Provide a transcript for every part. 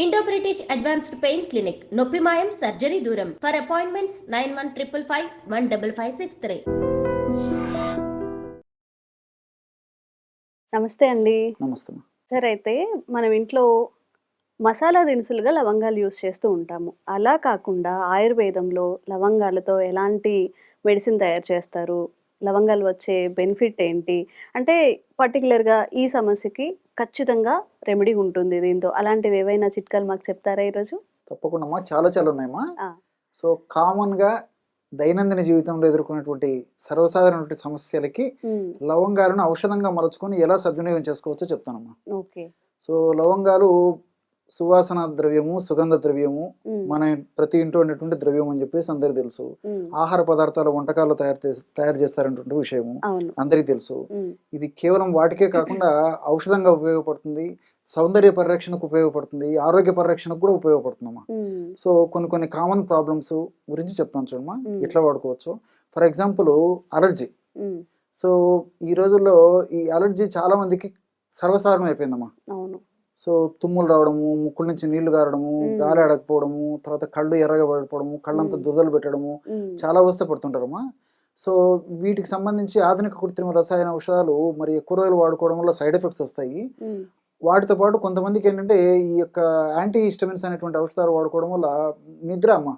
Indo British advanced pain clinic నొప్పి మాయం surgery దూరం ఫర్ అపాయింట్మెంట్స్ 9155515563. నమస్తే అండి. నమస్తే. సార్ అయితే మనం ఇంట్లో మసాలా దినుసులుగా లవంగాలు యూస్ చేస్తూ ఉంటాము. అలా కాకుండా ఆయుర్వేదంలో లవంగాలతో ఎలాంటి మెడిసిన్ తయారు చేస్తారు? లవంగాలు వచ్చే బెనిఫిట్ ఏంటి? అంటే పర్టిక్యులర్‌గా ఈ సమస్యకి ఖచ్చితంగా రెమెడీ ఉంటుంది దీంతో. అలాంటివి ఏవైనా చిట్కాలు మాకు చెప్తారా ఈరోజు? తప్పకుండా అమ్మా. చాలా ఉన్నాయమ్మా. ఆ! సో, కామన్‌గా దైనందిన జీవితంలో ఎదుర్కొనేటువంటి సర్వసాధారణమైన సమస్యలకి లవంగాలను ఔషధంగా మలుచుకొని ఎలా సద్వినియోగం చేసుకోవచ్చో చెప్తానమ్మా. ఓకే. సో, లవంగాలు సువాసన ద్రవ్యము, సుగంధ ద్రవ్యము, మన ప్రతి ఇంట్లో ఉన్నటువంటి ద్రవ్యం అని చెప్పేసి అందరికీ తెలుసు. ఆహార పదార్థాలు వంటకాల్లో తయారు చేస్తారనేటువంటి విషయము అందరికీ తెలుసు. ఇది కేవలం వాటికే కాకుండా ఔషధంగా ఉపయోగపడుతుంది, సౌందర్య పరిరక్షణకు ఉపయోగపడుతుంది, ఆరోగ్య పరిరక్షణకు కూడా ఉపయోగపడుతుందమ్మా. సో కొన్ని కామన్ ప్రాబ్లమ్స్ గురించి చెప్తాను చూడమ్మా, ఎట్లా వాడుకోవచ్చు. For example allergy. సో ఈ రోజుల్లో ఈ అలర్జీ చాలా మందికి సర్వసాధారణం అయిపోయిందమ్మా. సో తుమ్ములు రావడము, ముక్కుల నుంచి నీళ్లు గారడము, గాలి ఆడకపోవడము, తర్వాత కళ్ళు ఎర్రగా పడిపోవడము, కళ్ళంతా దురదలు పెట్టడము, చాలా అవస్థ పడుతుంటారమ్మా. సో వీటికి సంబంధించి ఆధునిక కృత్రిమ రసాయన ఔషధాలు మరి ఎక్కువ రోజులు వాడుకోవడం వల్ల సైడ్ ఎఫెక్ట్స్ వస్తాయి. వాటితో పాటు కొంతమందికి ఏంటంటే ఈ యొక్క యాంటీ హిస్టమిన్స్ అనేటువంటి ఔషధాలు వాడుకోవడం వల్ల నిద్ర అమ్మా.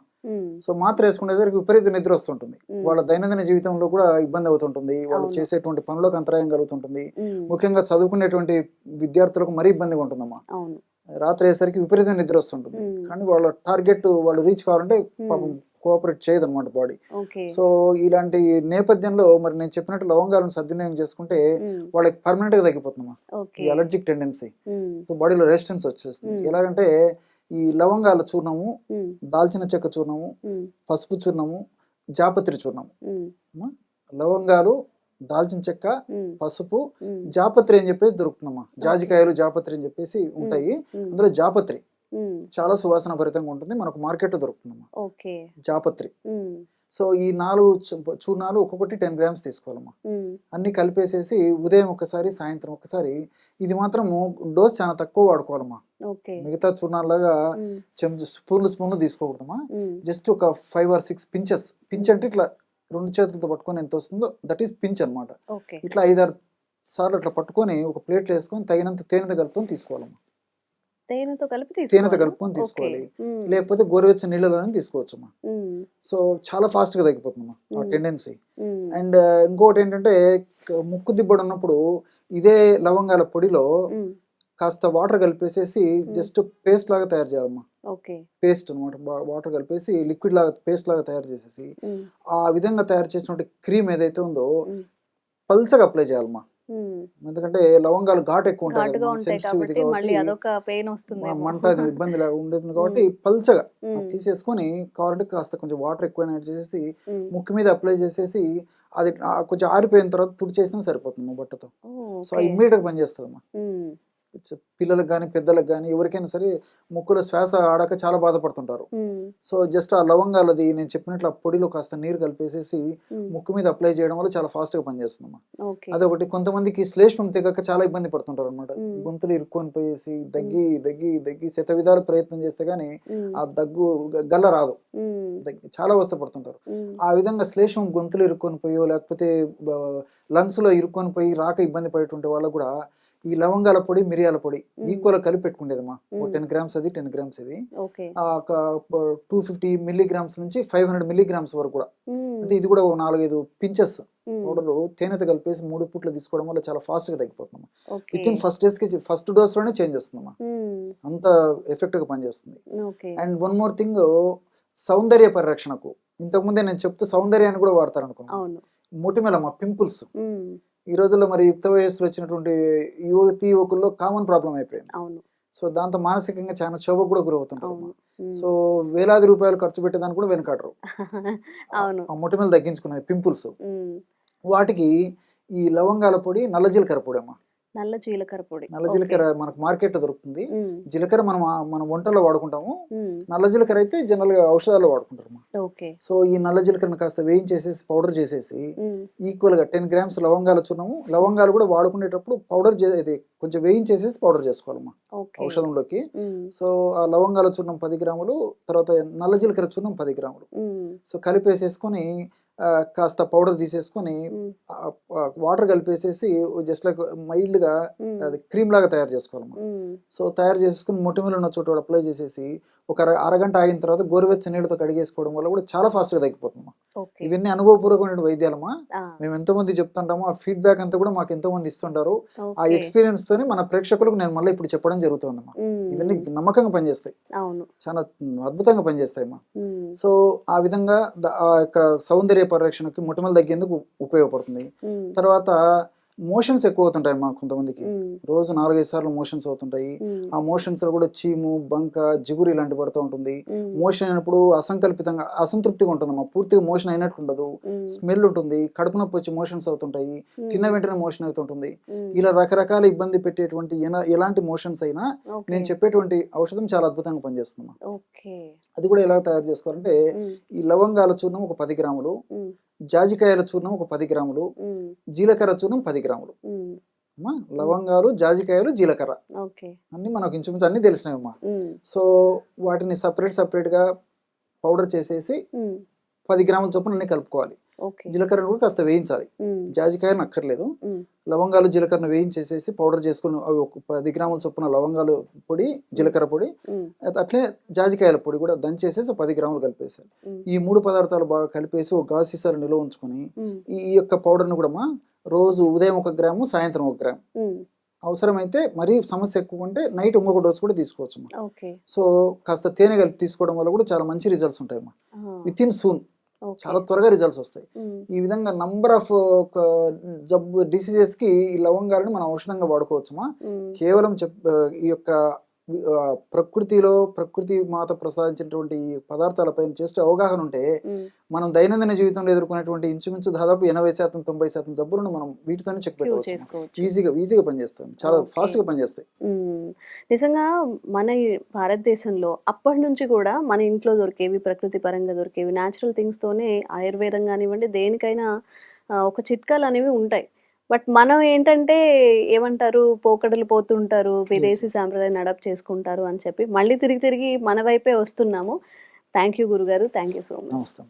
సో మాత్ర వేసుకునేసరికి విపరీత నిద్ర వస్తుంటుంది. వాళ్ళ దైనందిన జీవితంలో కూడా ఇబ్బంది అవుతుంటుంది, వాళ్ళు చేసేటువంటి పనులకు అంతరాయం కలుగుతుంటుంది. ముఖ్యంగా చదువుకునేటువంటి విద్యార్థులకు మరీ ఇబ్బందిగా ఉంటుందమ్మా. రాత్రి అయ్యేసరికి విపరీత నిద్ర వస్తుంటుంది, కానీ వాళ్ళ టార్గెట్ వాళ్ళు రీచ్ కావాలంటే పాపం కోఆపరేట్ చేయదు అనమాట బాడీ. సో ఇలాంటి నేపథ్యంలో మరి నేను చెప్పినట్టు లవంగాలను సద్వినియోగం చేసుకుంటే వాళ్ళకి పర్మనెంట్ గా తగ్గిపోతుందమ్మా ఈ అలర్జిక్ టెండెన్సీ. సో బాడీలో రెసిస్టెన్స్ వచ్చేస్తుంది. ఎలాగంటే ఈ లవంగాల చూర్ణము, దాల్చిన చెక్క చూర్ణము, పసుపు చూర్ణము, జాపత్రి చూర్ణము. లవంగాలు, దాల్చిన చెక్క, పసుపు, జాపత్రి అని చెప్పేసి దొరుకుతుందమ్మా. జాజికాయలు జాపత్రి అని చెప్పేసి ఉంటాయి. అందులో జాపత్రి చాలా సువాసన భరితంగా ఉంటుంది, మనకు మార్కెట్ లో దొరుకుతుందమ్మా జాపత్రి. సో ఈ 4 చూర్ణాలు ఒక్కొక్కటి 10 గ్రామ్స్ తీసుకోవాలమ్మా. అన్ని కలిపేసేసి ఉదయం ఒకసారి, సాయంత్రం ఒకసారి. ఇది మాత్రము డోస్ చాలా తక్కువ వాడుకోవాలమ్మా. మిగతా చూర్ణాలాగా స్పూన్లు తీసుకోకూడదమ్మా. జస్ట్ ఒక 5 or 6 పించెస్. పించ్ అంటే ఇట్లా 2 చేతులతో పట్టుకొని ఎంత వస్తుందో దట్ ఈస్ పించ్ అనమాట. ఇట్లా 5-6 సార్లు అట్లా పట్టుకొని ఒక ప్లేట్లో వేసుకొని తగినంత తేనెతో కలుపుకొని తీసుకోవాలమ్మా. తేనెతో కలుపుకొని తీసుకోవాలి, లేకపోతే గోరువెచ్చని నీళ్ళలోనే తీసుకోవచ్చమ్మా. సో చాలా ఫాస్ట్ గా తగ్గిపోతుందమ్మా ఆ టెండెన్సీ. అండ్ ఇంకోటి ఏంటంటే ముక్కు దిబ్బడు ఉన్నప్పుడు ఇదే లవంగాల పొడిలో కాస్త వాటర్ కలిపేసేసి జస్ట్ పేస్ట్ లాగా తయారు చేయాలమ్మా. పేస్ట్ అనమాట, వాటర్ కలిపేసి లిక్విడ్ లాగా పేస్ట్ లాగా తయారు చేసేసి ఆ విధంగా తయారు చేసినటువంటి క్రీమ్ ఏదైతే ఉందో పల్సగా అప్లై చేయాలమ్మా. ఎందుకంటే లవంగాలు ఘాటు ఎక్కువ ఉంటాయి, మంట ఇబ్బంది ఉండేది కాబట్టి పల్చగా తీసేసుకొని కావాలంటే కాస్త కొంచెం వాటర్ ఎక్కువ యాడ్ చేసేసి ముక్కు మీద అప్లై చేసేసి అది కొంచెం ఆరిపోయిన తర్వాత తుడిచేసినా సరిపోతుంది బట్టతో. సో ఇమ్మీడియట్ గా పనిచేస్తుందమ్మా. పిల్లలకు కానీ పెద్దలకు కానీ ఎవరికైనా సరే ముక్కులో శ్వాస ఆడక చాలా బాధపడుతుంటారు. సో జస్ట్ ఆ లవంగాలది నేను చెప్పినట్లు ఆ పొడిలో కాస్త నీరు కలిపేసేసి ముక్కు మీద అప్లై చేయడం వల్ల చాలా ఫాస్ట్ గా పనిచేస్తుందమ్మా. అదొకటి. కొంతమందికి శ్లేష్మం తెగక చాలా ఇబ్బంది పడుతుంటారు అనమాట. గొంతులు ఇరుక్కొని పోయేసి దగ్గి శత విధాలు ప్రయత్నం చేస్తే గానీ ఆ దగ్గు గల్ల రాదు, చాలా అవస్థ పడుతుంటారు. ఆ విధంగా శ్లేష్మం గొంతులు ఇరుక్కొని పోయో లేకపోతే లంగ్స్ లో ఇరుక్కొని పోయి రాక ఇబ్బంది పడేటువంటి వాళ్ళకు కూడా ఈ లవంగాల పొడి, మిరియాల పొడి ఈక్వల్ కలిపి పెట్టుకునేదమ్మా. 10 గ్రామ్స్ అది, 10 గ్రామ్స్ ఇది. 250 మిల్లీగ్రామ్స్ నుంచి 500 మిల్లీగ్రామ్స్ వరకు కూడా. అంటే ఇది కూడా 4-5 పించెస్ పౌడర్ తేనెతో కలిపేసి 3 పూట్లు తీసుకోవడం వల్ల చాలా ఫాస్ట్ గా తగ్గిపోతుందమ్మా. విత్ ఇన్ ఫస్ట్ డోస్ లోనే చేంజ్ వస్తుందమ్మా, అంత ఎఫెక్ట్ గా పనిచేస్తుంది. అండ్ వన్ మోర్ థింగ్, సౌందర్య పరిరక్షణకు ఇంతకుముందే నేను చెప్తూ సౌందర్యాన్ని కూడా వాడతారు అనుకున్నాను. మొటిమలమ్మా, పింపుల్స్. ఈ రోజుల్లో మరి యుక్త వయస్సులో వచ్చినటువంటి యువకుల్లో కామన్ ప్రాబ్లం అయిపోయింది. సో దాంతో మానసికంగా చాలా క్షోభకు కూడా గురవుతుంటారు. సో వేలాది రూపాయలు ఖర్చు పెట్టేదాన్ని కూడా వెనకాడరు ఆ మొటిమలు తగ్గించుకునేది, పింపుల్స్. వాటికి ఈ లవంగాల పొడి, నల్ల జీలకర్ర పొడి అమ్మా. నల్ల జీలకర్ర మనకు మార్కెట్ లో దొరుకుతుంది. జీలకర్ర మనం వంటల్లో వాడుకుంటాము, నల్ల జీలకర్ర అయితే జనరల్ గా ఔషధాల్లో వాడుకుంటారు. సో ఈ నల్ల జీలకర్రను కాస్త వేయించేసేసి పౌడర్ చేసేసి ఈక్వల్ గా 10 గ్రామ్స్ లవంగాలు చూడము. లవంగాలు కూడా వాడుకునేటప్పుడు పౌడర్ కొంచెం వేయించేసేసి పౌడర్ చేసుకోవాలమ్మా ఓకే. ఔషధంలోకి. ఉమ్, సో ఆ లవంగాల చూర్ణం 10 గ్రాములు, తర్వాత నల్ల జీలకర్ర చూర్ణం 10 గ్రాములు. ఉమ్, సో కలిపేసేసుకొని కాస్త పౌడర్ తీసేసుకొని ఉమ్, వాటర్ కలిపేసేసి జస్ట్ లైక్ మైల్డ్గా ఉమ్, అది క్రీమ్ లాగా తయారు చేసుకోవాలమ్మా. ఉమ్, సో తయారు చేసుకుని మొటిమలు ఉన్న చోట అప్లై చేసేసి ఒక అరగంట ఆగిన తర్వాత గోరువెచ్చని నీళ్ళతో కడిగేసుకోవడం వల్ల కూడా చాలా ఫాస్ట్గా తగ్గిపోతుందమ్మా. ఓకే. ఇవన్నీ అనుభవపూర్వకమైన వైద్యాలమ్మా. ఆ, మేము ఎంతో మంది చెప్తుంటాము, ఆ ఫీడ్బ్యాక్ అంతా కూడా మాకు ఎంతో మంది ఇస్తుంటారు. ఆ ఓకే. ఎక్స్పీరియన్స్ తోనే మన ప్రేక్షకులకు నేను మళ్ళీ ఇప్పుడు చెప్పడం జరుగుతుందమ్మా. ఉమ్, ఇవన్నీ నమ్మకంగా పనిచేస్తాయి, అవును. చాలా అద్భుతంగా పనిచేస్తాయమ్మా. ఉమ్, సో ఆ విధంగా ఆ యొక్క సౌందర్య పరిరక్షణకి మొటిమలు తగ్గేందుకు ఉపయోగపడుతుంది. ఉమ్, తర్వాత మోషన్స్ ఎక్కువ అవుతుంటాయి అమ్మా కొంతమందికి. ఉమ్, రోజు 4-5 సార్లు మోషన్స్ అవుతుంటాయి. ఉమ్, ఆ మోషన్స్ లో కూడా చీము, బంక, జిగురు ఇలాంటి పడుతూ ఉంటుంది. ఉమ్, మోషన్ అయినప్పుడు అసంతృప్తిగా ఉంటుందమ్మా. పూర్తిగా మోషన్ అయినట్టు ఉండదు, ఉమ్, స్మెల్ ఉంటుంది, కడుపు నొప్పి వచ్చి మోషన్స్ అవుతుంటాయి, తిన్న వెంటనే మోషన్ అవుతుంటుంది. ఉమ్, ఇలా రకరకాల ఇబ్బంది పెట్టేటువంటి ఎలాంటి మోషన్స్ అయినా ఓకే. నేను చెప్పేటువంటి ఔషధం చాలా అద్భుతంగా పనిచేస్తుందమ్మా. ఓకే. అది కూడా ఎలా తయారు చేసుకోవాలంటే ఉమ్, ఈ లవంగాల చూర్ణం ఒక 10 గ్రాములు, ఉమ్, జాజికాయల చూర్ణం ఒక 10 గ్రాములు, ఉమ్, జీలకర్ర చూర్ణం 10 గ్రాములు. ఉమ్, అమ్మా లవంగాలు, జాజికాయలు, జీలకర్ర ఓకే. అన్ని మనకు ఇంచుమించు అన్ని తెలిసినవమ్మా. ఉమ్, సో వాటిని సపరేట్గా పౌడర్ చేసేసి ఉమ్, 10 గ్రాముల చొప్పున అన్ని కలుపుకోవాలి. ఓకే. జీలకర్రను కూడా కాస్త వేయించాలి, ఉమ్, జాజికాయను అక్కర్లేదు. ఉమ్, లవంగాలు, జీలకర్రను వేయించేసేసి పౌడర్ చేసుకుని అవి ఒక 10 గ్రాముల చొప్పున లవంగాలు పొడి, జీలకర్ర పొడి, ఉమ్, అట్లే జాజికాయల పొడి కూడా దంచేసేసి 10 గ్రాములు కలిపేసాలి. ఉమ్, ఈ 3 పదార్థాలు బాగా కలిపేసి ఒక గాజు సీసాలు నిల్వ ఉంచుకొని ఉమ్, ఈ యొక్క పౌడర్ను కూడా రోజు ఉదయం 1 గ్రాము, సాయంత్రం 1 గ్రాము, ఉమ్, అవసరమైతే మరీ సమస్య ఎక్కువ ఉంటే నైట్ ఇంకొక డోస్ కూడా తీసుకోవచ్చు. ఓకే. సో కాస్త తేనె కలిపి తీసుకోవడం వల్ల కూడా చాలా మంచి రిజల్ట్స్ ఉంటాయమ్మా. ఆ, విత్ ఇన్ సూన్ ఓకే. చాలా త్వరగా రిజల్ట్స్ వస్తాయి. ఉమ్, ఈ విధంగా నంబర్ ఆఫ్ డిసీజెస్కి ఈ లవంగాలను మనం ఔషధంగా వాడుకోవచ్చుమా. ఉమ్, కేవలం ఈ యొక్క ప్రకృతి మాత ప్రసాదించినటువంటి ఈ పదార్థాలపైన చేస్తే అవగాహన ఉంటే ఉమ్, మనం దైనందిన జీవితంలో ఎదుర్కొనేటువంటి ఇంచుమించు దాదాపు 80% 90% జబ్బులను మనం వీటితోనే చెక్ క్యూర్ పెట్టవచ్చు. చేసుకోవచ్చు. ఈజీగా పనిచేస్తాయి, చాలా ఓకే. ఫాస్ట్గా పనిచేస్తాయి. ఉమ్, నిజంగా మన ఈ భారతదేశంలో అప్పటి నుంచి కూడా మన ఇంట్లో దొరికేవి, ప్రకృతి పరంగా దొరికేవి, న్యాచురల్ థింగ్స్తోనే ఆయుర్వేదం కానివ్వండి దేనికైనా ఒక చిట్కాలు అనేవి ఉంటాయి. బట్ మనం ఏంటంటే ఏమంటారు, పోకడలు పోతుంటారు, విదేశీ సాంప్రదాయాన్ని అడాప్ట్ చేసుకుంటారు అని చెప్పి మళ్ళీ తిరిగి మన వైపే వస్తున్నాము. థ్యాంక్ యూ గురుగారు, థ్యాంక్ యూ సో మచ్. నమస్తే.